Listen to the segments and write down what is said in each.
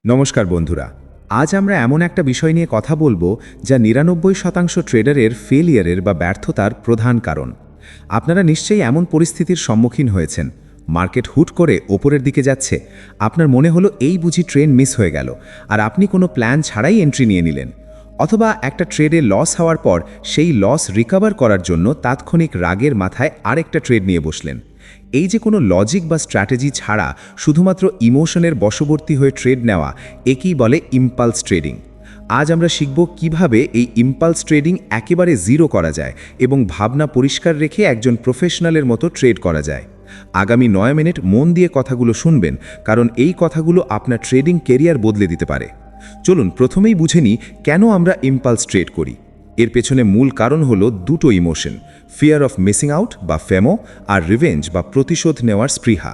নমস্কার বন্ধুরা। আজ আমরা এমন একটা বিষয় নিয়ে কথা বলবো যা ৯৯% ট্রেডারের ফেলিয়ারের বা ব্যর্থতার প্রধান কারণ। আপনারা নিশ্চয়ই এমন পরিস্থিতির সম্মুখীন হয়েছেন, মার্কেট হুট করে ওপরের দিকে যাচ্ছে, আপনার মনে হলো এই বুঝি ট্রেন মিস হয়ে গেল, আর আপনি কোনো প্ল্যান ছাড়াই এন্ট্রি নিয়ে নিলেন। অথবা একটা ট্রেডে লস হওয়ার পর সেই লস রিকভার করার জন্য তাৎক্ষণিক রাগের মাথায় আরেকটা ট্রেড নিয়ে বসলেন। এই যে কোনো লজিক বা স্ট্র্যাটেজি ছাড়া শুধুমাত্র ইমোশনের বশবর্তী হয়ে ট্রেড নেওয়া, একেই বলে ইম্পালস ট্রেডিং। আজ আমরা শিখব কিভাবে এই ইম্পালস ট্রেডিং একেবারে জিরো করা যায় এবং ভাবনা পরিষ্কার রেখে একজন প্রফেশনালের মতো ট্রেড করা যায়। আগামী 9 মিনিট মন দিয়ে কথাগুলো শুনবেন, কারণ এই কথাগুলো আপনার ট্রেডিং কেরিয়ার বদলে দিতে পারে। চলুন প্রথমেই বুঝে নিই কেন আমরা ইম্পালস ট্রেড করি। এর পেছনে মূল কারণ হলো দুটো emotion, fear of missing out বা ফেমো, আর রিভেঞ্জ বা প্রতিশোধ নেওয়ার স্পৃহা।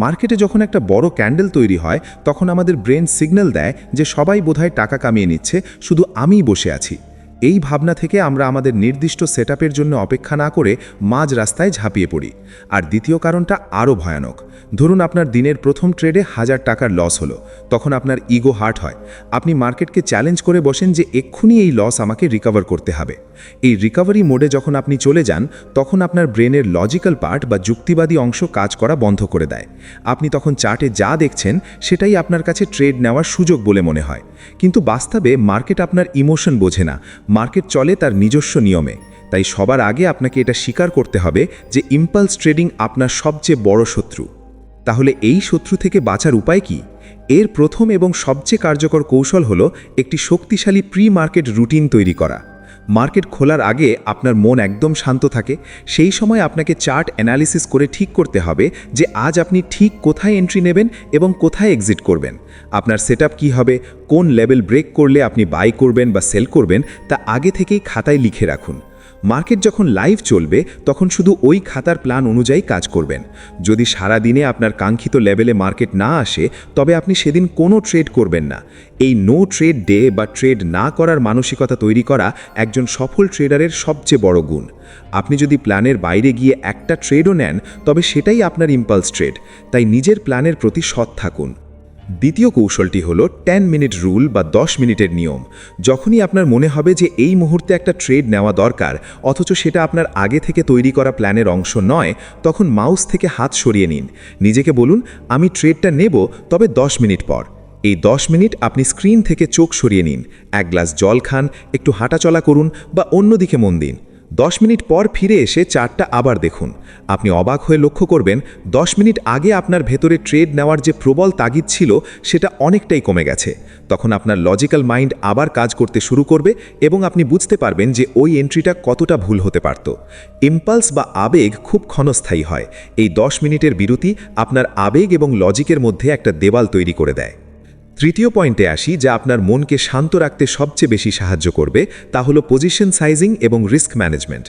মার্কেটে যখন একটা বড় ক্যান্ডেল তৈরি হয়, তখন আমাদের ব্রেন সিগন্যাল দেয় যে সবাই বোধহয় টাকা কামিয়ে নিচ্ছে, শুধু আমিই বসে আছি। এই ভাবনা থেকে আমরা আমাদের নির্দিষ্ট সেটআপের জন্য অপেক্ষা না করে মাঝ রাস্তায় ঝাঁপিয়ে পড়ি। আর দ্বিতীয় কারণটা আরও ভয়ানক। ধরুন আপনার দিনের প্রথম ট্রেডে 1000 টাকার লস হলো, তখন আপনার ইগো হার্ট হয়। আপনি মার্কেটকে চ্যালেঞ্জ করে বসেন যে এক্ষুনি এই লস আমাকে রিকভার করতে হবে। এই রিকভারি মোডে যখন আপনি চলে যান, তখন আপনার ব্রেনের লজিক্যাল পার্ট বা যুক্তিবাদী অংশ কাজ করা বন্ধ করে দেয়। আপনি তখন চার্টে যা দেখছেন সেটাই আপনার কাছে ট্রেড নেওয়ার সুযোগ বলে মনে হয়। কিন্তু বাস্তবে মার্কেট আপনার ইমোশন বোঝে না, মার্কেট চলে তার নিজস্ব নিয়মে। তাই সবার আগে আপনাকে এটা স্বীকার করতে হবে যে ইম্পালস ট্রেডিং আপনার সবচেয়ে বড় শত্রু। তাহলে এই শত্রু থেকে বাঁচার উপায় কি? এর প্রথম এবং সবচেয়ে কার্যকর কৌশল হলো একটি শক্তিশালী প্রি মার্কেট রুটিন তৈরি করা। মার্কেট খোলার আগে আপনার মন একদম শান্ত থাকে। সেই সময় আপনাকে চার্ট অ্যানালিসিস করে ঠিক করতে হবে যে আজ আপনি ঠিক কোথায় এন্ট্রি নেবেন এবং কোথায় এক্সিট করবেন। আপনার সেটআপ কী হবে, কোন লেভেল ব্রেক করলে আপনি বাই করবেন বা সেল করবেন, তা আগে থেকেই খাতায় লিখে রাখুন। মার্কেট যখন লাইভ চলবে তখন শুধু ওই খাতার প্ল্যান অনুযায়ী কাজ করবেন। যদি সারা দিনে আপনার কাঙ্ক্ষিত লেভেলে মার্কেট না আসে, তবে আপনি সেদিন কোনো ট্রেড করবেন না। এই নো ট্রেড ডে বা ট্রেড না করার মানসিকতা তৈরি করা একজন সফল ট্রেডারের সবচেয়ে বড় গুণ। আপনি যদি প্ল্যানের বাইরে গিয়ে একটা ট্রেডও নেন, তবে সেটাই আপনার ইম্পালস ট্রেড। তাই নিজের প্ল্যানের প্রতি সৎ থাকুন। দ্বিতীয় কৌশলটি হলো 10 মিনিট রুল বা 10 মিনিটের নিয়ম। যখনই আপনার মনে হবে যে এই মুহূর্তে একটা ট্রেড নেওয়া দরকার, অথচ সেটা আপনার আগে থেকে তৈরি করা প্ল্যানের অংশ নয়, তখন মাউস থেকে হাত সরিয়ে নিন। নিজেকে বলুন, আমি ট্রেডটা নেব, তবে 10 মিনিট পর। এই 10 মিনিট আপনি স্ক্রিন থেকে চোখ সরিয়ে নিন, এক গ্লাস জল খান, একটু হাঁটাচলা করুন বা অন্যদিকে মন দিন। 10 মিনিট পর ফিরে এসে চার্টটা আবার দেখুন। আপনি অবাক হয়ে লক্ষ্য করবেন 10 মিনিট আগে আপনার ভেতরে ট্রেড নেওয়ার যে প্রবল তাগিদ ছিল, সেটা অনেকটাই কমে গেছে। তখন আপনার লজিক্যাল মাইন্ড আবার কাজ করতে শুরু করবে এবং আপনি বুঝতে পারবেন যে ওই এন্ট্রিটা কতটা ভুল হতে পারত। ইম্পালস বা আবেগ খুব ক্ষণস্থায়ী হয়। এই 10 মিনিটের বিরতি আপনার আবেগ এবং লজিকের মধ্যে একটা দেওয়াল তৈরি করে দেয়। তৃতীয় পয়েন্টে আসি, যা আপনার মনকে শান্ত রাখতে সবচেয়ে বেশি সাহায্য করবে, তা হলো পজিশন সাইজিং এবং রিস্ক ম্যানেজমেন্ট।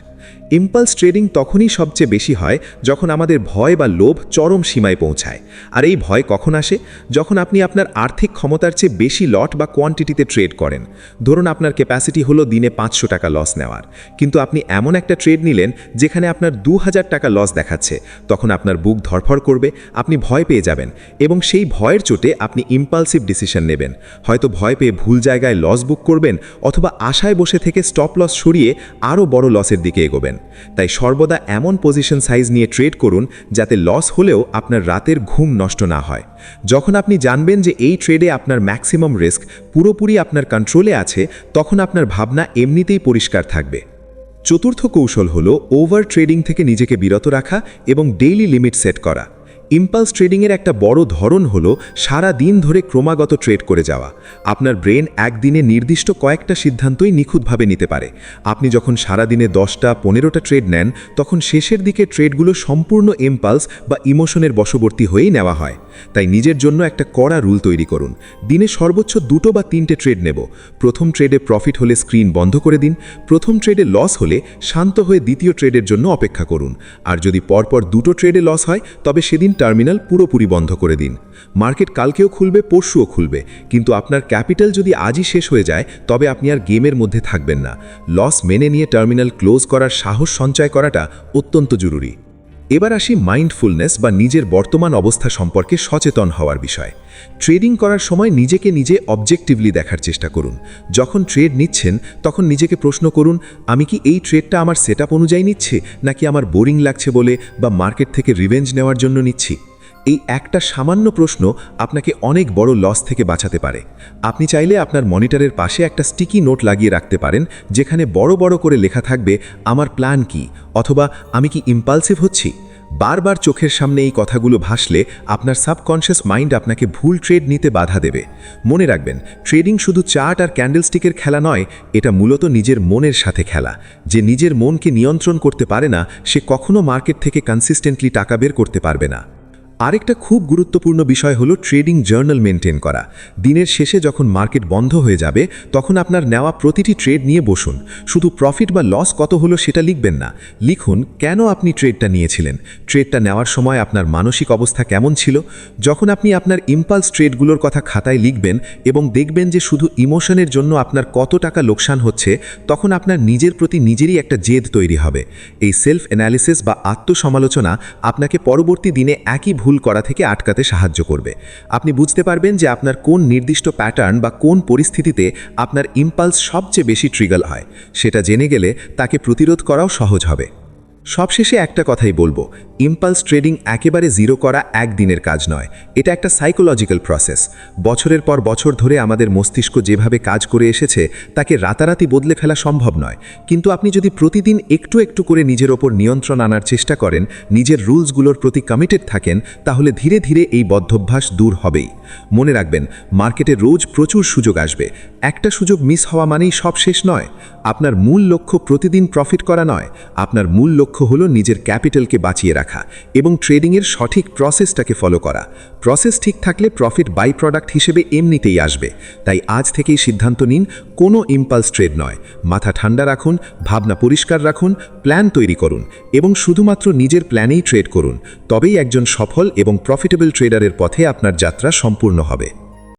ইম্পালস ট্রেডিং তখনই সবচেয়ে বেশি হয় যখন আমাদের ভয় বা লোভ চরম সীমায় পৌঁছায়। আর এই ভয় কখন আসে? যখন আপনি আপনার আর্থিক ক্ষমতার চেয়ে বেশি লট বা কোয়ান্টিটিতে ট্রেড করেন। ধরুন আপনার ক্যাপাসিটি হলো দিনে 500 টাকা লস নেওয়ার, কিন্তু আপনি এমন একটা ট্রেড নিলেন যেখানে আপনার 2000 টাকা লস দেখাচ্ছে। তখন আপনার বুক ধড়ফড় করবে, আপনি ভয় পেয়ে যাবেন এবং সেই ভয়ের চোটে আপনি ইম্পালসিভ ডিসিশন নেবেন। হয়তো ভয় পেয়ে ভুল জায়গায় লস বুক করবেন, অথবা আশায় বসে থেকে স্টপ লস সরিয়ে আরও বড় লসের দিকে এগোবেন। তাই সর্বদা এমন পজিশন সাইজ নিয়ে ট্রেড করুন যাতে লস হলেও আপনার রাতের ঘুম নষ্ট না হয়। যখন আপনি জানবেন যে এই ট্রেডে আপনার ম্যাক্সিমাম রিস্ক পুরোপুরি আপনার কন্ট্রোলে আছে, তখন আপনার ভাবনা এমনিতেই পরিষ্কার থাকবে। চতুর্থ কৌশল হলো ওভার ট্রেডিং থেকে নিজেকে বিরত রাখা এবং ডেইলি লিমিট সেট করা। ইম্পালস ট্রেডিংয়ের একটা বড় ধরন হলো সারা দিন ধরে ক্রমাগত ট্রেড করে যাওয়া। আপনার ব্রেন একদিনে নির্দিষ্ট কয়েকটা সিদ্ধান্তই নিখুঁতভাবে নিতে পারে। আপনি যখন সারা দিনে 10টা 15টা ট্রেড নেন, তখন শেষের দিকে ট্রেডগুলো সম্পূর্ণ ইম্পালস বা ইমোশনের বশবর্তী হয়েই নেওয়া হয়। তাই নিজের জন্য একটা কড়া রুল তৈরি করুন। দিনে সর্বোচ্চ 2টো বা 3টে ট্রেড নেব। প্রথম ট্রেডে প্রফিট হলে স্ক্রিন বন্ধ করে দিন। প্রথম ট্রেডে লস হলে শান্ত হয়ে দ্বিতীয় ট্রেডের জন্য অপেক্ষা করুন। আর যদি পরপর 2টো ট্রেডে লস হয়, তবে সেদিন টার্মিনাল পুরোপুরি বন্ধ করে দিন। মার্কেট কালকেও খুলবে, পরশুও খুলবে, কিন্তু আপনার ক্যাপিটাল যদি আজই শেষ হয়ে যায়, তবে আপনি আর গেমের মধ্যে থাকবেন না। লস মেনে নিয়ে টার্মিনাল ক্লোজ করার সাহস সঞ্চয় করাটা অত্যন্ত জরুরি। এবার আসি মাইন্ডফুলনেস বা নিজের বর্তমান অবস্থা সম্পর্কে সচেতন হওয়ার বিষয়। ট্রেডিং করার সময় নিজেকে নিজে অবজেক্টিভলি দেখার চেষ্টা করুন। যখন ট্রেড নিচ্ছেন তখন নিজেকে প্রশ্ন করুন, আমি কি এই ট্রেডটা আমার সেটআপ অনুযায়ী নিচ্ছি, নাকি আমার বোরিং লাগছে বলে বা মার্কেট থেকে রিভেঞ্জ নেওয়ার জন্য নিচ্ছি? এই একটা সামান্য প্রশ্ন আপনাকে অনেক বড় লস থেকে বাঁচাতে পারে। আপনি চাইলে আপনার মনিটরের পাশে একটা স্টিকি নোট লাগিয়ে রাখতে পারেন, যেখানে বড় বড় করে লেখা থাকবে আমার প্ল্যান কি, অথবা আমি কি ইম্পালসিভ হচ্ছি। বারবার চোখের সামনে এই কথাগুলো ভাসলে আপনার সাবকনশিয়াস মাইন্ড আপনাকে ভুল ট্রেড নিতে বাধা দেবে। মনে রাখবেন, ট্রেডিং শুধু চার্ট আর ক্যান্ডেলস্টিকের খেলা নয়, এটা মূলত নিজের মনের সাথে খেলা। যে নিজের মনকে নিয়ন্ত্রণ করতে পারে না, সে কখনো মার্কেট থেকে কনসিস্টেন্টলি টাকা বের করতে পারবে না। আরেকটা খুব গুরুত্বপূর্ণ বিষয় হলো ট্রেডিং জার্নাল মেনটেন করা। দিনের শেষে যখন মার্কেট বন্ধ হয়ে যাবে, তখন আপনার নেওয়া প্রতিটি ট্রেড নিয়ে বসুন। শুধু প্রফিট বা লস কত হলো সেটা লিখবেন না, লিখুন কেন আপনি ট্রেডটা নিয়েছিলেন, ট্রেডটা নেওয়ার সময় আপনার মানসিক অবস্থা কেমন ছিল। যখন আপনি আপনার ইম্পালস ট্রেডগুলোর কথা খাতায় লিখবেন এবং দেখবেন যে শুধু ইমোশনের জন্য আপনার কত টাকা লোকসান হচ্ছে, তখন আপনার নিজের প্রতি নিজেরই একটা জেদ তৈরি হবে। এই সেলফ অ্যানালিসিস বা আত্মসমালোচনা আপনাকে পরবর্তী দিনে একই ভুল করা থেকে আটকাতে সাহায্য করবে। আপনি বুঝতে পারবেন যে আপনার কোন নির্দিষ্ট প্যাটার্ন বা কোন পরিস্থিতিতে আপনার ইম্পালস সবচেয়ে বেশি ট্রিগার হয়। সেটা জেনে গেলে তাকে প্রতিরোধ করাও সহজ হবে। সবশেষে একটা কথাই বলবো, ইম্পালস ট্রেডিং একেবারে জিরো করা একদিনের কাজ নয়। এটা একটা সাইকোলজিক্যাল প্রসেস। বছরের পর বছর ধরে আমাদের মস্তিষ্ক যেভাবে কাজ করে এসেছে, তাকে রাতারাতি বদলে ফেলা সম্ভব নয়। কিন্তু আপনি যদি প্রতিদিন একটু একটু করে নিজের ওপর নিয়ন্ত্রণ আনার চেষ্টা করেন, নিজের রুলসগুলোর প্রতি কমিটেড থাকেন, তাহলে ধীরে ধীরে এই বদ্ধভ্যাস দূর হবেই। মনে রাখবেন, মার্কেটে রোজ প্রচুর সুযোগ আসবে। একটা সুযোগ মিস হওয়া মানেই সব শেষ নয়। আপনার মূল লক্ষ্য প্রতিদিন প্রফিট করা নয়, আপনার মূল লক্ষ্য হলো নিজের ক্যাপিটালকে বাঁচিয়ে রাখা এবং ট্রেডিংয়ের সঠিক প্রসেসটাকে ফলো করা। প্রসেস ঠিক থাকলে প্রফিট বাই প্রোডাক্ট হিসেবে এমনিতেই আসবে। তাই আজ থেকেই সিদ্ধান্ত নিন, কোনো ইম্পালস ট্রেড নয়। মাথা ঠান্ডা রাখুন, ভাবনা পরিষ্কার রাখুন, প্ল্যান তৈরি করুন এবং শুধুমাত্র নিজের প্ল্যানেই ট্রেড করুন। তবেই একজন সফল এবং প্রফিটেবল ট্রেডারের পথে আপনার যাত্রা সম্পূর্ণ হবে।